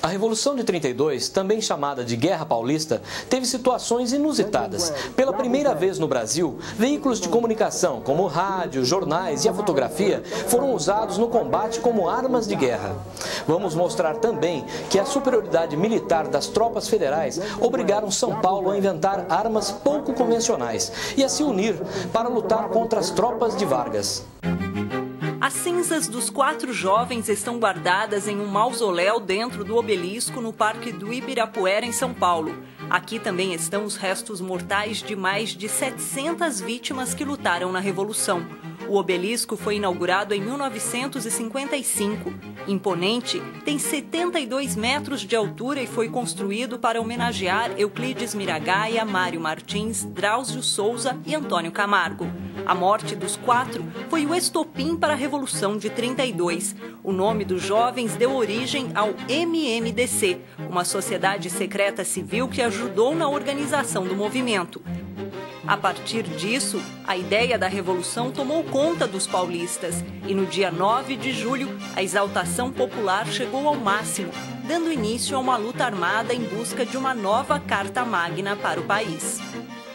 A Revolução de 32, também chamada de Guerra Paulista, teve situações inusitadas. Pela primeira vez no Brasil, veículos de comunicação como o rádio, jornais e a fotografia foram usados no combate como armas de guerra. Vamos mostrar também que a superioridade militar das tropas federais obrigaram São Paulo a inventar armas pouco convencionais e a se unir para lutar contra as tropas de Vargas. As cinzas dos 4 jovens estão guardadas em um mausoléu dentro do obelisco no Parque do Ibirapuera, em São Paulo. Aqui também estão os restos mortais de mais de 700 vítimas que lutaram na Revolução. O obelisco foi inaugurado em 1955. Imponente, tem 72 metros de altura e foi construído para homenagear Euclides Miragaia, Mário Martins, Drauzio Souza e Antônio Camargo. A morte dos 4 foi o estopim para a Revolução de 32. O nome dos jovens deu origem ao MMDC, uma sociedade secreta civil que ajudou na organização do movimento. A partir disso, a ideia da Revolução tomou conta dos paulistas e no dia 9 de julho, a exaltação popular chegou ao máximo, dando início a uma luta armada em busca de uma nova Carta Magna para o país.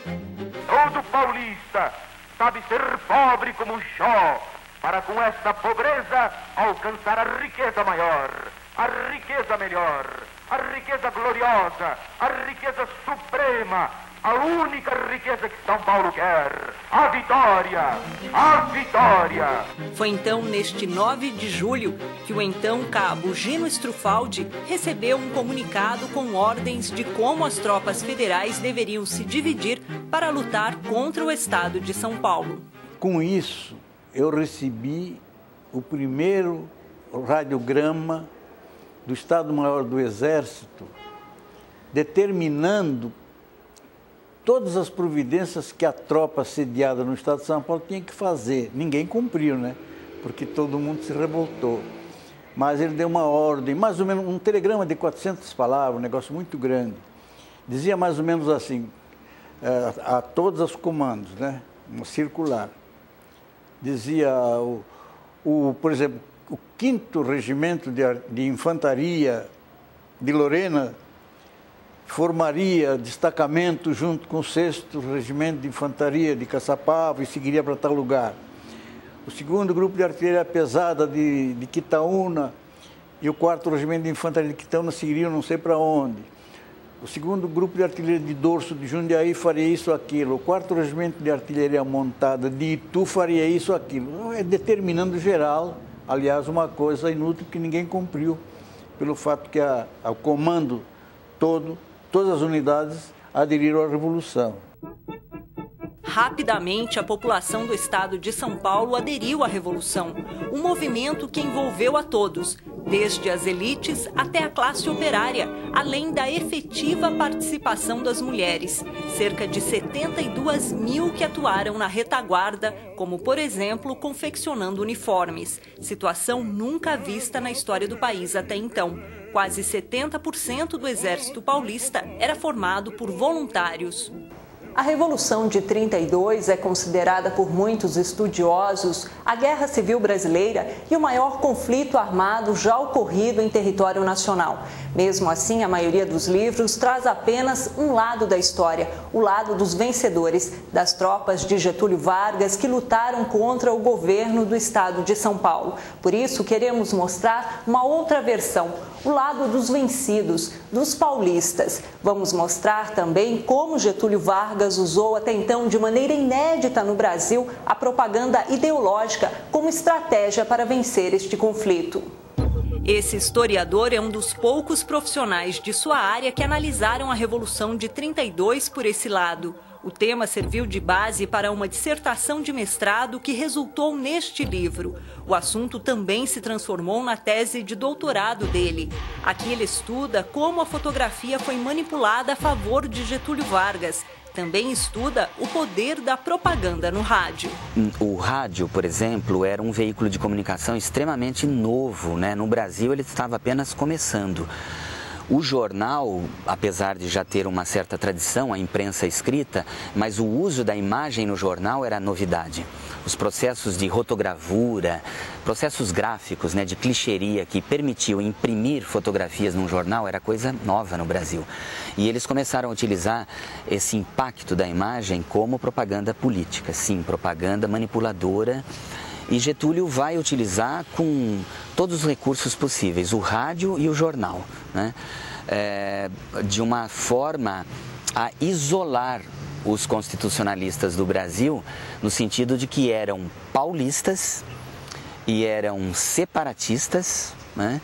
Todo paulista sabe ser pobre como Jó, para com esta pobreza alcançar a riqueza maior, a riqueza melhor, a riqueza gloriosa, a riqueza suprema, a única riqueza que São Paulo quer, a vitória, a vitória. Foi então neste 9 de julho que o então cabo Gino Strufaldi recebeu um comunicado com ordens de como as tropas federais deveriam se dividir para lutar contra o estado de São Paulo. Com isso, eu recebi o primeiro radiograma do Estado-Maior do Exército, determinando todas as providências que a tropa sediada no estado de São Paulo tinha que fazer. Ninguém cumpriu, né? Porque todo mundo se revoltou. Mas ele deu uma ordem, mais ou menos um telegrama de 400 palavras, um negócio muito grande. Dizia mais ou menos assim, a todos os comandos, né? Um circular. Dizia, por exemplo, o 5º Regimento de Infantaria de Lorena formaria destacamento junto com o 6º Regimento de Infantaria de Caçapava e seguiria para tal lugar. O 2º Grupo de Artilharia Pesada de Quitaúna e o 4º Regimento de Infantaria de Quitaúna seguiriam não sei para onde. O 2º Grupo de Artilharia de Dorso de Jundiaí faria isso ou aquilo. O 4º Regimento de Artilharia Montada de Itu faria isso ou aquilo. É determinando geral, aliás, uma coisa inútil que ninguém cumpriu, pelo fato que o comando todo, todas as unidades aderiram à Revolução. Rapidamente, a população do estado de São Paulo aderiu à Revolução, um movimento que envolveu a todos, desde as elites até a classe operária, além da efetiva participação das mulheres. Cerca de 72 mil que atuaram na retaguarda, como, por exemplo, confeccionando uniformes, situação nunca vista na história do país até então. Quase 70% do Exército Paulista era formado por voluntários. A Revolução de 32 é considerada por muitos estudiosos a Guerra Civil Brasileira e o maior conflito armado já ocorrido em território nacional. Mesmo assim, a maioria dos livros traz apenas um lado da história, o lado dos vencedores, das tropas de Getúlio Vargas que lutaram contra o governo do estado de São Paulo. Por isso, queremos mostrar uma outra versão, o lado dos vencidos, dos paulistas. Vamos mostrar também como Getúlio Vargas usou até então de maneira inédita no Brasil a propaganda ideológica como estratégia para vencer este conflito. Esse historiador é um dos poucos profissionais de sua área que analisaram a Revolução de 32 por esse lado. O tema serviu de base para uma dissertação de mestrado que resultou neste livro. O assunto também se transformou na tese de doutorado dele. Aqui ele estuda como a fotografia foi manipulada a favor de Getúlio Vargas. Também estuda o poder da propaganda no rádio. O rádio, por exemplo, era um veículo de comunicação extremamente novo, né? No Brasil ele estava apenas começando. O jornal, apesar de já ter uma certa tradição, a imprensa escrita, mas o uso da imagem no jornal era novidade. Os processos de rotogravura, processos gráficos, né, de clichêria que permitiam imprimir fotografias num jornal era coisa nova no Brasil. E eles começaram a utilizar esse impacto da imagem como propaganda política, sim, propaganda manipuladora. E Getúlio vai utilizar com todos os recursos possíveis, o rádio e o jornal, né? De uma forma a isolar os constitucionalistas do Brasil, no sentido de que eram paulistas e eram separatistas, né?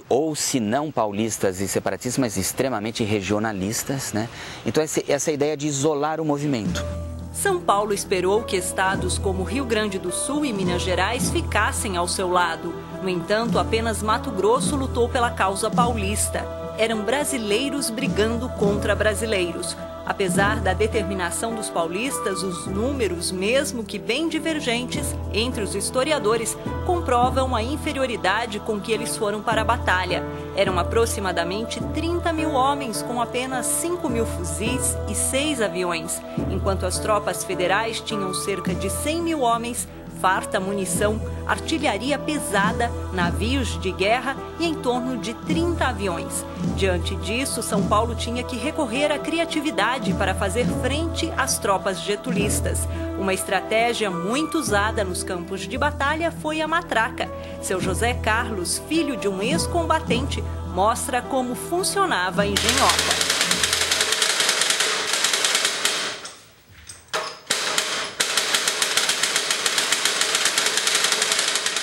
Ou se não paulistas e separatistas, mas extremamente regionalistas, né? Então essa ideia de isolar o movimento. São Paulo esperou que estados como Rio Grande do Sul e Minas Gerais ficassem ao seu lado. No entanto, apenas Mato Grosso lutou pela causa paulista. Eram brasileiros brigando contra brasileiros. Apesar da determinação dos paulistas, os números, mesmo que bem divergentes, entre os historiadores, comprovam a inferioridade com que eles foram para a batalha. Eram aproximadamente 30 mil homens com apenas 5 mil fuzis e 6 aviões, enquanto as tropas federais tinham cerca de 100 mil homens, farta munição, artilharia pesada, navios de guerra e em torno de 30 aviões. Diante disso, São Paulo tinha que recorrer à criatividade para fazer frente às tropas getulistas. Uma estratégia muito usada nos campos de batalha foi a matraca. Seu José Carlos, filho de um ex-combatente, mostra como funcionava a engenhoca.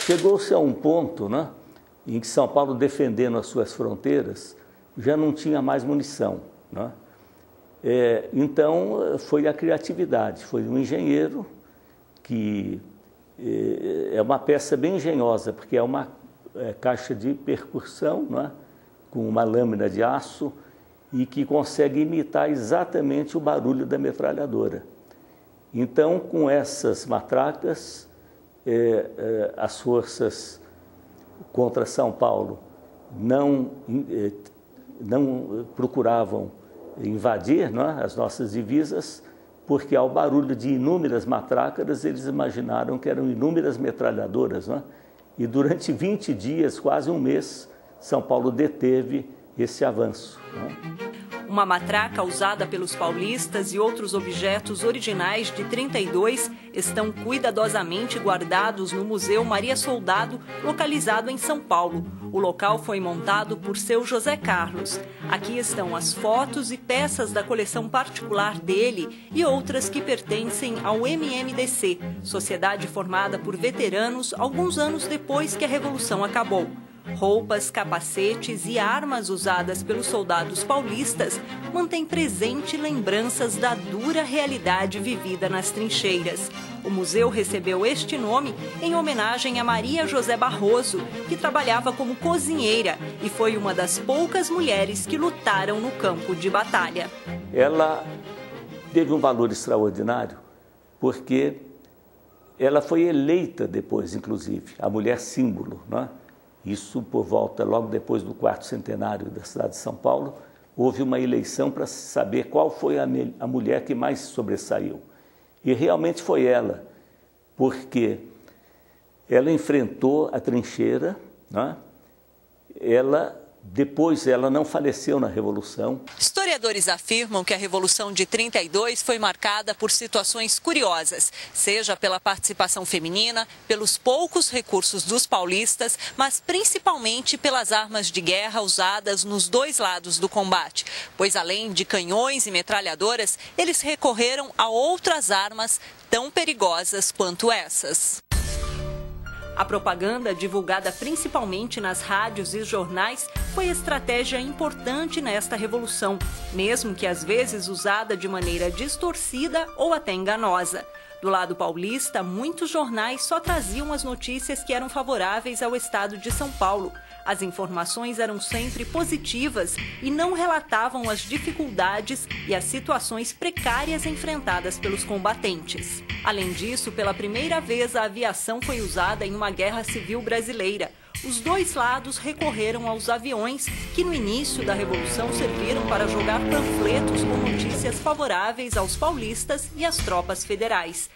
Chegou-se a um ponto, né, em que São Paulo, defendendo as suas fronteiras, já não tinha mais munição, né? Então, foi a criatividade, foi um engenheiro que é uma peça bem engenhosa, porque é uma caixa de percussão, né, com uma lâmina de aço e que consegue imitar exatamente o barulho da metralhadora. Então, com essas matracas, as forças contra São Paulo não procuravam invadir, né, as nossas divisas, porque ao barulho de inúmeras matracas eles imaginaram que eram inúmeras metralhadoras, né? E durante 20 dias, quase um mês, São Paulo deteve esse avanço, né? Uma matraca usada pelos paulistas e outros objetos originais de 32 estão cuidadosamente guardados no Museu Maria Soldado, localizado em São Paulo. O local foi montado por seu José Carlos. Aqui estão as fotos e peças da coleção particular dele e outras que pertencem ao MMDC, sociedade formada por veteranos alguns anos depois que a Revolução acabou. Roupas, capacetes e armas usadas pelos soldados paulistas mantêm presente lembranças da dura realidade vivida nas trincheiras. O museu recebeu este nome em homenagem a Maria José Barroso, que trabalhava como cozinheira e foi uma das poucas mulheres que lutaram no campo de batalha. Ela teve um valor extraordinário porque ela foi eleita depois, inclusive, a mulher símbolo, né? Isso por volta, logo depois do 4º centenário da cidade de São Paulo, houve uma eleição para saber qual foi a mulher que mais sobressaiu. E realmente foi ela, porque ela enfrentou a trincheira, né? Depois ela não faleceu na Revolução. Historiadores afirmam que a Revolução de 32 foi marcada por situações curiosas, seja pela participação feminina, pelos poucos recursos dos paulistas, mas principalmente pelas armas de guerra usadas nos dois lados do combate, pois além de canhões e metralhadoras, eles recorreram a outras armas tão perigosas quanto essas. A propaganda, divulgada principalmente nas rádios e jornais, foi estratégia importante nesta revolução, mesmo que às vezes usada de maneira distorcida ou até enganosa. Do lado paulista, muitos jornais só traziam as notícias que eram favoráveis ao estado de São Paulo. As informações eram sempre positivas e não relatavam as dificuldades e as situações precárias enfrentadas pelos combatentes. Além disso, pela primeira vez a aviação foi usada em uma guerra civil brasileira. Os dois lados recorreram aos aviões, que no início da Revolução serviram para jogar panfletos com notícias favoráveis aos paulistas e às tropas federais.